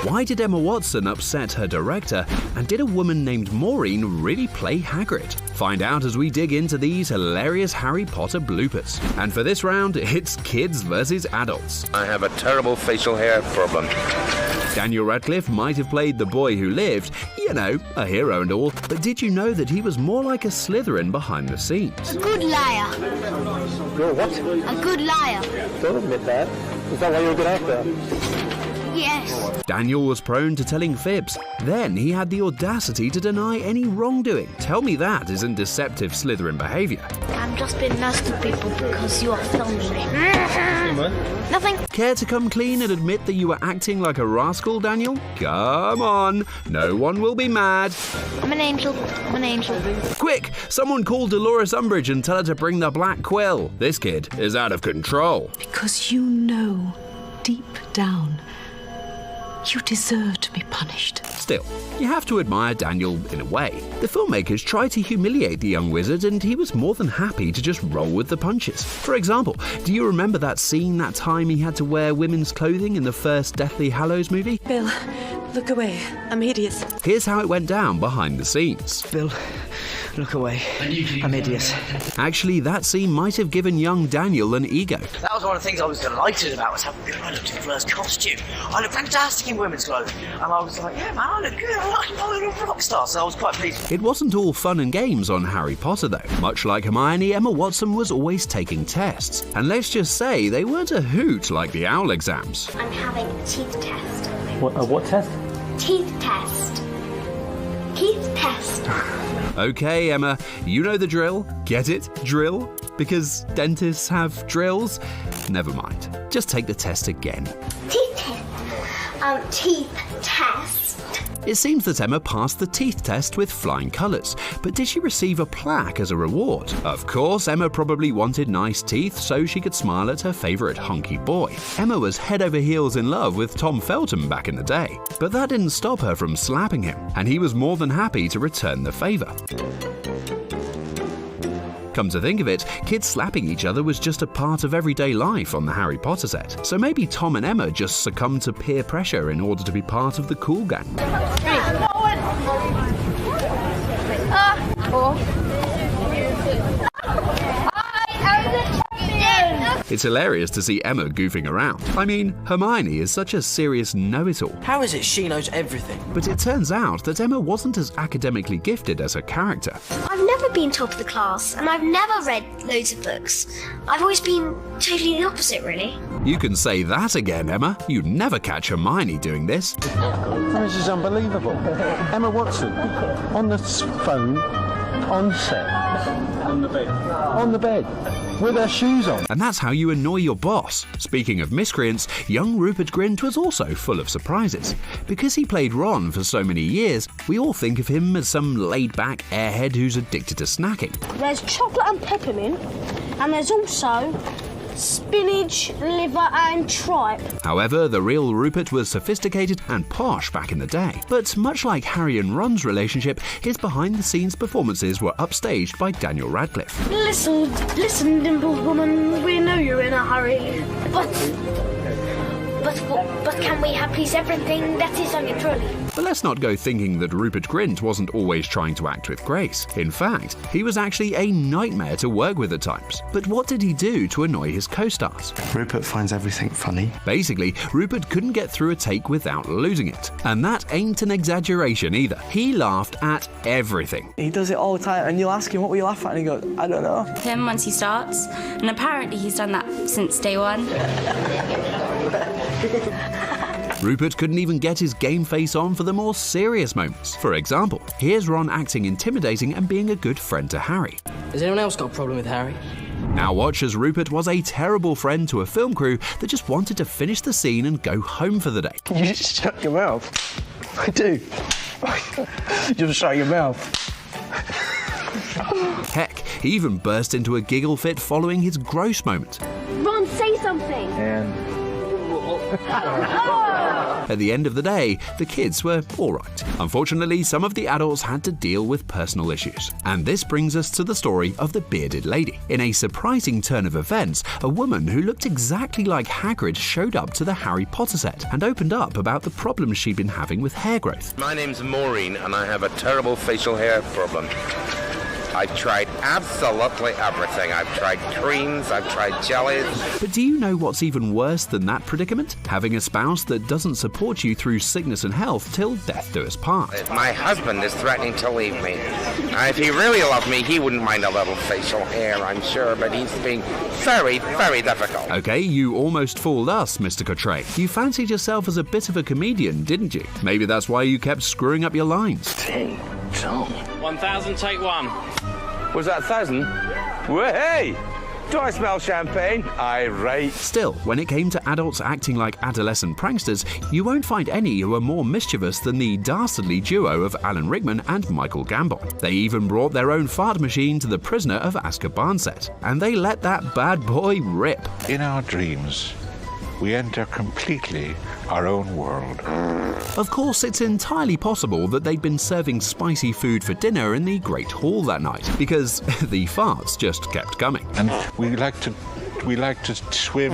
Why did Emma Watson upset her director? And did a woman named Maureen really play Hagrid? Find out as we dig into these hilarious Harry Potter bloopers. And for this round, it's kids versus adults. I have a terrible facial hair problem. Daniel Radcliffe might have played the boy who lived, you know, a hero and all, but did you know that he was more like a Slytherin behind the scenes? A good liar. You're what? A good liar. Don't admit that. Is that why you're a good actor? Yes. Daniel was prone to telling fibs. Then he had the audacity to deny any wrongdoing. Tell me that isn't deceptive Slytherin behaviour. I'm just being nice to people because you are filming me. Nothing. Care to come clean and admit that you were acting like a rascal, Daniel? Come on, no one will be mad. I'm an angel. I'm an angel. Quick, someone call Dolores Umbridge and tell her to bring the black quill. This kid is out of control. Because you know, deep down, you deserve to be punished. Still, you have to admire Daniel in a way. The filmmakers tried to humiliate the young wizard and he was more than happy to just roll with the punches. For example, do you remember that scene that time he had to wear women's clothing in the first Deathly Hallows movie? Bill, look away. I'm hideous. Here's how it went down behind the scenes. Bill, look away. I'm hideous. Actually, that scene might have given young Daniel an ego. That was one of the things I was delighted about, was how good I looked in Fleur's costume. I look fantastic in women's clothing. And I was like, yeah, man, I look good. I look a rock star. So I was quite pleased. It wasn't all fun and games on Harry Potter, though. Much like Hermione, Emma Watson was always taking tests. And let's just say they weren't a hoot like the OWL exams. I'm having a teeth test. What test? Teeth test. Teeth test. Okay, Emma, you know the drill. Get it? Drill? Because dentists have drills? Never mind. Just take the test again. Teeth test. Teeth test. It seems that Emma passed the teeth test with flying colours, but did she receive a plaque as a reward? Of course, Emma probably wanted nice teeth so she could smile at her favourite hunky boy. Emma was head over heels in love with Tom Felton back in the day, but that didn't stop her from slapping him, and he was more than happy to return the favour. Come to think of it, kids slapping each other was just a part of everyday life on the Harry Potter set. So maybe Tom and Emma just succumbed to peer pressure in order to be part of the cool gang. It's hilarious to see Emma goofing around. I mean, Hermione is such a serious know-it-all. How is it she knows everything? But it turns out that Emma wasn't as academically gifted as her character. I've never been top of the class, and I've never read loads of books. I've always been totally the opposite, really. You can say that again, Emma. You'd never catch Hermione doing this. This is unbelievable. Emma Watson, on the phone, on set. On the bed. On the bed. With her shoes on. And that's how you annoy your boss. Speaking of miscreants, young Rupert Grint was also full of surprises. Because he played Ron for so many years, we all think of him as some laid-back airhead who's addicted to snacking. There's chocolate and peppermint, and there's also spinach, liver and tripe. However, the real Rupert was sophisticated and posh back in the day. But much like Harry and Ron's relationship, his behind-the-scenes performances were upstaged by Daniel Radcliffe. Listen, Dimpled woman, we know you're in a hurry. But can we have please everything that is on your trolley? But let's not go thinking that Rupert Grint wasn't always trying to act with grace. In fact, he was actually a nightmare to work with at times. But what did he do to annoy his co-stars? Rupert finds everything funny. Basically, Rupert couldn't get through a take without losing it. And that ain't an exaggeration either. He laughed at everything. He does it all the time, and you'll ask him, what will you laugh at? And he goes, I don't know. Him once he starts, and apparently he's done that since day one. Rupert couldn't even get his game face on for the more serious moments. For example, here's Ron acting intimidating and being a good friend to Harry. Has anyone else got a problem with Harry? Now watch as Rupert was a terrible friend to a film crew that just wanted to finish the scene and go home for the day. You just shut your mouth. I do. Just shut your mouth. Heck, he even burst into a giggle fit following his gross moment. Ron, say something. And... At the end of the day, the kids were alright. Unfortunately, some of the adults had to deal with personal issues. And this brings us to the story of the bearded lady. In a surprising turn of events, a woman who looked exactly like Hagrid showed up to the Harry Potter set and opened up about the problems she'd been having with hair growth. My name's Maureen, and I have a terrible facial hair problem. I've tried absolutely everything. I've tried creams, I've tried jellies. But do you know what's even worse than that predicament? Having a spouse that doesn't support you through sickness and health till death do us part. My husband is threatening to leave me. If he really loved me, he wouldn't mind a little facial hair, I'm sure, but he's being very, very difficult. Okay, you almost fooled us, Mr. Cottray. You fancied yourself as a bit of a comedian, didn't you? Maybe that's why you kept screwing up your lines. Ding dong. 1,000, take one. Was that 1,000? Hey! Do I smell champagne? Irate. Still, when it came to adults acting like adolescent pranksters, you won't find any who are more mischievous than the dastardly duo of Alan Rickman and Michael Gambon. They even brought their own fart machine to the Prisoner of Azkaban set, and they let that bad boy rip. In our dreams, we enter completely our own world. Of course, it's entirely possible that they'd been serving spicy food for dinner in the Great Hall that night, because the farts just kept coming. And we like to swim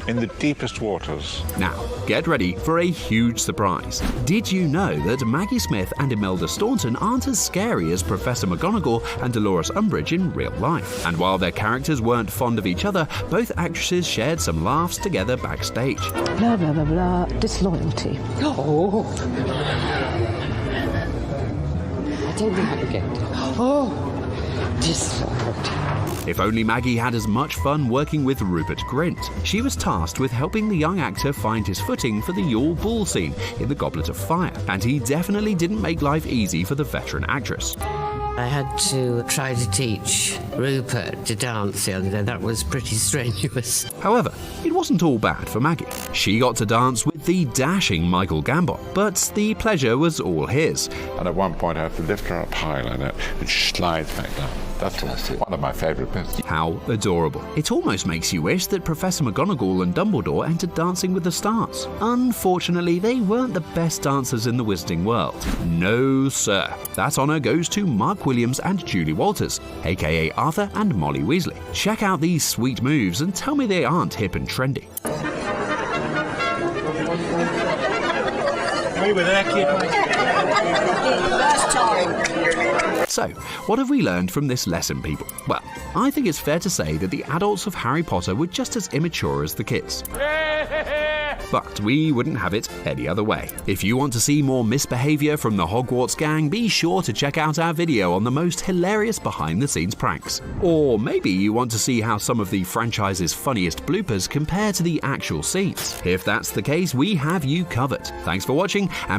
in the deepest waters. Now, get ready for a huge surprise. Did you know that Maggie Smith and Imelda Staunton aren't as scary as Professor McGonagall and Dolores Umbridge in real life? And while their characters weren't fond of each other, both actresses shared some laughs together backstage. Blah, blah, blah, blah. Disloyalty. Oh. I don't think I can get it. Oh. Disloyalty. If only Maggie had as much fun working with Rupert Grint. She was tasked with helping the young actor find his footing for the Yule Ball scene in The Goblet of Fire, and he definitely didn't make life easy for the veteran actress. I had to try to teach Rupert to dance the other day. That was pretty strenuous. However, it wasn't all bad for Maggie. She got to dance with the dashing Michael Gambon, but the pleasure was all his. And at one point I had to lift her up high like that and she slides back down. That's one of my favourite bits. How adorable. It almost makes you wish that Professor McGonagall and Dumbledore entered Dancing with the Stars. Unfortunately, they weren't the best dancers in the wizarding world. No, sir. That honour goes to Mark Williams and Julie Walters, aka Arthur and Molly Weasley. Check out these sweet moves and tell me they aren't hip and trendy. We were there, kid. First time. So, what have we learned from this lesson, people? Well, I think it's fair to say that the adults of Harry Potter were just as immature as the kids. But we wouldn't have it any other way. If you want to see more misbehaviour from the Hogwarts gang, be sure to check out our video on the most hilarious behind-the-scenes pranks. Or maybe you want to see how some of the franchise's funniest bloopers compare to the actual scenes. If that's the case, we have you covered. Thanks for watching, and be